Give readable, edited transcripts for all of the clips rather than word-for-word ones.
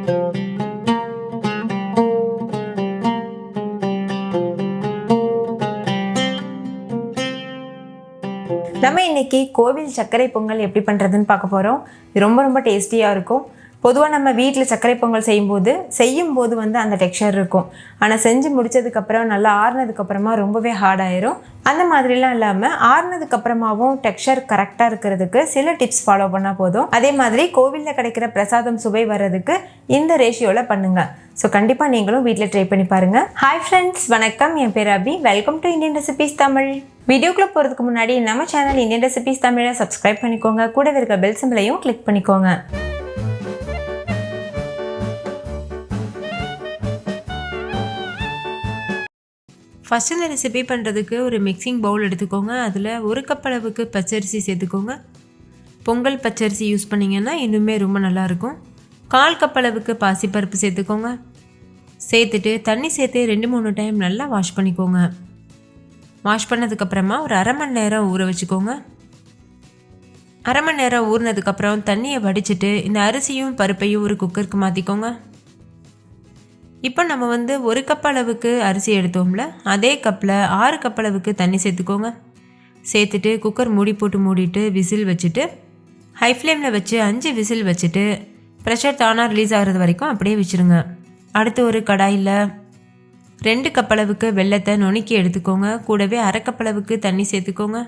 நம்ம இன்னைக்கு கோவில் சர்க்கரை பொங்கல் எப்படி பண்ணுறதுன்னு பார்க்க போகிறோம். இது ரொம்ப டேஸ்டியாக இருக்கும். பொதுவாக நம்ம வீட்டில் சர்க்கரை பொங்கல் செய்யும்போது அந்த டெக்ஸ்சர் இருக்கும். ஆனால் செஞ்சு முடித்ததுக்கப்புறம் நல்லா ஆறுனதுக்கப்புறமா ரொம்பவே ஹார்டாயிரும். அந்த மாதிரிலாம் இல்லாமல் ஆறுனதுக்கப்புறமாவும் டெக்ஸ்சர் கரெக்டாக இருக்கிறதுக்கு சில டிப்ஸ் ஃபாலோ பண்ணால் போதும். அதே மாதிரி கோவிலில் கிடைக்கிற பிரசாதம் சுவை வர்றதுக்கு இந்த ரேஷியோவில் பண்ணுங்கள். ஸோ கண்டிப்பாக நீங்களும் வீட்டில் ட்ரை பண்ணி பாருங்கள். ஹாய் ஃப்ரெண்ட்ஸ், வணக்கம். என் பேர் Abhi. Welcome to Indian recipes Tamil. வீடியோக்குள்ளே போகிறதுக்கு முன்னாடி நம்ம சேனல் இந்தியன் ரெசிபீஸ் தமிழை சப்ஸ்கிரைப் பண்ணிக்கோங்க. கூடவே இருக்க பெல் சிம்பிளையும் கிளிக் பண்ணிக்கோங்க. ஃபஸ்ட் இந்த ரெசிபி பண்ணுறதுக்கு ஒரு மிக்சிங் பவுல் எடுத்துக்கோங்க. அதில் 1 கப் அளவுக்கு பச்சரிசி சேர்த்துக்கோங்க. பொங்கல் பச்சரிசி யூஸ் பண்ணிங்கன்னா இன்னுமே ரொம்ப நல்லாயிருக்கும். 1/4 கப் அளவுக்கு பாசிப்பருப்பு சேர்த்துக்கோங்க. சேர்த்துட்டு தண்ணி சேர்த்து 2-3 டைம் நல்லா வாஷ் பண்ணிக்கோங்க. வாஷ் பண்ணதுக்கப்புறமா ஒரு 1/2 மணி நேரம் ஊற வச்சுக்கோங்க. 1/2 மணி நேரம் ஊறினதுக்கப்புறம் தண்ணியை வடிச்சிட்டு இந்த அரிசியும் பருப்பையும் ஒரு குக்கருக்கு மாற்றிக்கோங்க. இப்போ நம்ம 1 கப் அளவுக்கு அரிசி எடுத்தோம்ல, அதே கப்பில் 6 கப் அளவுக்கு தண்ணி சேர்த்துக்கோங்க. சேர்த்துட்டு குக்கர் மூடிட்டு விசில் வச்சுட்டு ஹை ஃப்ளேமில் வச்சு 5 விசில் வச்சுட்டு ப்ரெஷர் தானாக ரிலீஸ் ஆகிறது வரைக்கும் அப்படியே வச்சுருங்க. அடுத்து ஒரு கடாயில் 2 கப் அளவுக்கு வெல்லத்தை நுணுக்கி எடுத்துக்கோங்க. கூடவே 1/2 கப் அளவுக்கு தண்ணி சேர்த்துக்கோங்க.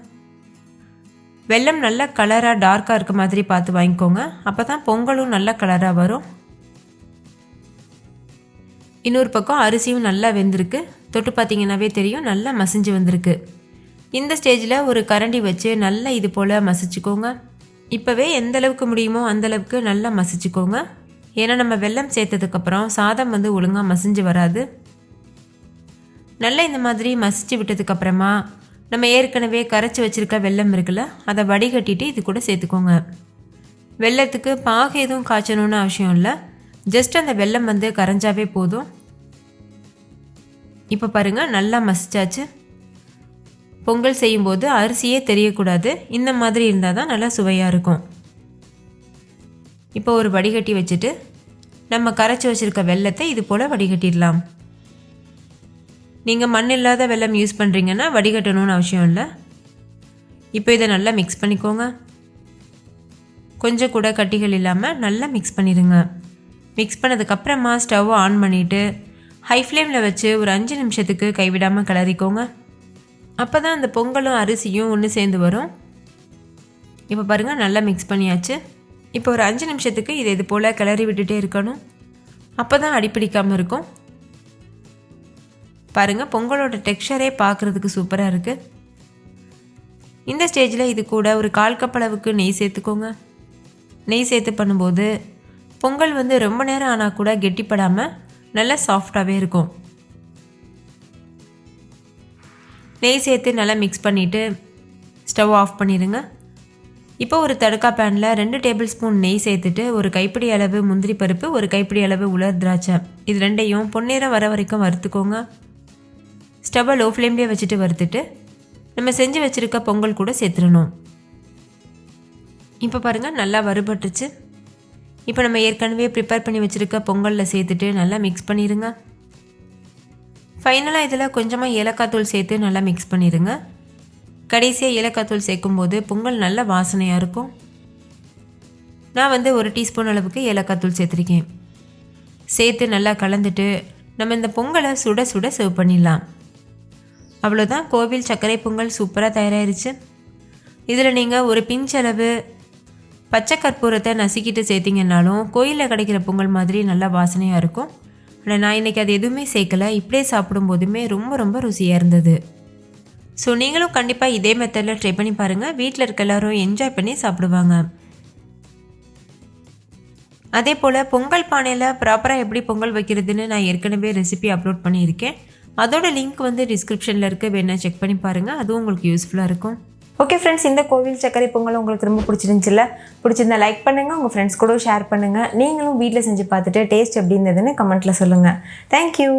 வெல்லம் நல்லா கலராக டார்க்காக இருக்க மாதிரி பார்த்து வாங்கிக்கோங்க. அப்போ தான் பொங்கலும் நல்லா கலராக வரும். இன்னொரு பக்கம் அரிசியும் நல்லா வெந்திருக்கு. தொட்டு பார்த்தீங்கன்னாவே தெரியும், நல்லா மசிஞ்சு வந்திருக்கு. இந்த ஸ்டேஜில் ஒரு கரண்டி வச்சு நல்லா இது போல் மசிச்சுக்கோங்க. இப்போவே எந்த அளவுக்கு முடியுமோ அந்தளவுக்கு நல்லா மசிச்சுக்கோங்க. ஏன்னா நம்ம வெல்லம் சேர்த்ததுக்கப்புறம் சாதம் ஒழுங்காக மசிஞ்சு வராது. நல்லா இந்த மாதிரி மசிச்சு விட்டதுக்கப்புறமா நம்ம ஏற்கனவே கரைச்சி வச்சுருக்க வெல்லம் இருக்குல்ல, அதை வடிகட்டிட்டு இது கூட சேர்த்துக்கோங்க. வெல்லத்துக்கு பாகு எதுவும் காய்ச்சணுன்னு அவசியம் இல்லை. ஜஸ்ட் அந்த வெல்லம் கரைஞ்சாவே போதும். இப்போ பாருங்கள், நல்லா மசிச்சாச்சு. பொங்கல் செய்யும்போது அரிசியே தெரியக்கூடாது. இந்த மாதிரி இருந்தால் தான் நல்லா சுவையாக இருக்கும். இப்போ ஒரு வடிகட்டி வச்சுட்டு நம்ம கரைச்சி வச்சுருக்க வெல்லத்தை இது போல் வடிகட்டிடலாம். நீங்கள் மண் இல்லாத வெல்லம் யூஸ் பண்ணுறீங்கன்னா வடிகட்டணும்னு அவசியம் இல்லை. இப்போ இதை நல்லா மிக்ஸ் பண்ணிக்கோங்க. கொஞ்சம் கூட கட்டிகள் இல்லாமல் நல்லா மிக்ஸ் பண்ணிடுங்க. மிக்ஸ் பண்ணதுக்கப்புறமா ஸ்டவ் ஆன் பண்ணிவிட்டு ஹை ஃப்ளேமில் வச்சு ஒரு 5 நிமிஷத்துக்கு கைவிடாமல் கிளறிக்கோங்க. அப்போ தான் அந்த பொங்கலும் அரிசியும் ஒன்று சேர்ந்து வரும். இப்போ பாருங்கள், நல்லா மிக்ஸ் பண்ணியாச்சு. இப்போ ஒரு 5 நிமிஷத்துக்கு இது போல் கிளறி விட்டுட்டே இருக்கணும். அப்போ தான் அடிப்பிடிக்காமல் இருக்கும். பாருங்கள், பொங்கலோட டெக்ஸ்சரே பார்க்குறதுக்கு சூப்பராக இருக்குது. இந்த ஸ்டேஜில் இது கூட ஒரு 1/4 கப் அளவுக்கு நெய் சேர்த்துக்கோங்க. நெய் சேர்த்து பண்ணும்போது பொங்கல் ரொம்ப நேரம் ஆனால் கூட கெட்டிப்படாமல் நல்லா சாஃப்டாகவே இருக்கும். நெய் சேர்த்து நல்லா மிக்ஸ் பண்ணிவிட்டு ஸ்டவ் ஆஃப் பண்ணிடுங்க. இப்போ ஒரு தடுக்கா பேனில் 2 டேபிள் ஸ்பூன் நெய் சேர்த்துட்டு ஒரு கைப்பிடி அளவு முந்திரி பருப்பு, ஒரு கைப்பிடி அளவு உலர் திராட்சை, இது ரெண்டையும் பொன்னிறம் வர வரைக்கும் வறுத்துக்கோங்க. ஸ்டவ்வை லோ ஃப்ளேம்லேயே வச்சுட்டு வறுத்துட்டு நம்ம செஞ்சு வச்சுருக்க பொங்கல் கூட சேர்த்துடணும். இப்போ பாருங்கள், நல்லா வறுபட்டுச்சு. இப்போ நம்ம ஏற்கனவே ப்ரிப்பேர் பண்ணி வச்சுருக்க பொங்கலில் சேர்த்துட்டு நல்லா மிக்ஸ் பண்ணிடுங்க. ஃபைனலாக இதில் கொஞ்சமாக ஏலக்காய் தூள் சேர்த்து நல்லா மிக்ஸ் பண்ணிடுங்க. கடைசியாக ஏலக்காய் தூள் சேர்க்கும்போது பொங்கல் நல்ல வாசனையாக இருக்கும். நான் 1 டீஸ்பூன் அளவுக்கு ஏலக்காய் தூள் சேர்த்துருக்கேன். சேர்த்து நல்லா கலந்துட்டு நம்ம இந்த பொங்கலை சுட சுட சர்வ் பண்ணிடலாம். அவ்வளோதான், கோவில் சர்க்கரை பொங்கல் சூப்பராக தயாராகிருச்சு. இதில் நீங்கள் ஒரு பிஞ்ச் அளவு பச்சை கற்பூரத்தை நசுக்கிட்டு சேர்த்திங்கன்னாலும் கோயிலில் கிடைக்கிற பொங்கல் மாதிரி நல்லா வாசனையாக இருக்கும். ஆனால் நான் இன்றைக்கி அது எதுவுமே சேர்க்கலை. இப்படியே சாப்பிடும்போதுமே ரொம்ப ருசியாக இருந்தது. ஸோ நீங்களும் கண்டிப்பாக இதே மெத்தடில் ட்ரை பண்ணி பாருங்கள். வீட்டில் இருக்க எல்லோரும் என்ஜாய் பண்ணி சாப்பிடுவாங்க. அதே போல் பொங்கல் பானையில் ப்ராப்பராக எப்படி பொங்கல் வைக்கிறதுன்னு நான் ஏற்கனவே ரெசிபி அப்லோட் பண்ணியிருக்கேன். அதோட லிங்க் டிஸ்கிரிப்ஷனில் இருக்க, வேணால் செக் பண்ணி பாருங்கள். அதுவும் உங்களுக்கு யூஸ்ஃபுல்லாக இருக்கும். ஓகே ஃப்ரெண்ட்ஸ், இந்த கோவில் சர்க்கரை பொங்கல் உங்களுக்கு ரொம்ப பிடிச்சிருந்துச்சுல்ல? பிடிச்சிருந்தா லைக் பண்ணுங்கள், உங்கள் ஃப்ரெண்ட்ஸ் கூட ஷேர் பண்ணுங்கள். நீங்களும் வீட்டில் செஞ்சு பார்த்துட்டு டேஸ்ட் எப்படி இருந்ததுன்னு கமெண்ட்டில் சொல்லுங்கள். தேங்க்யூ.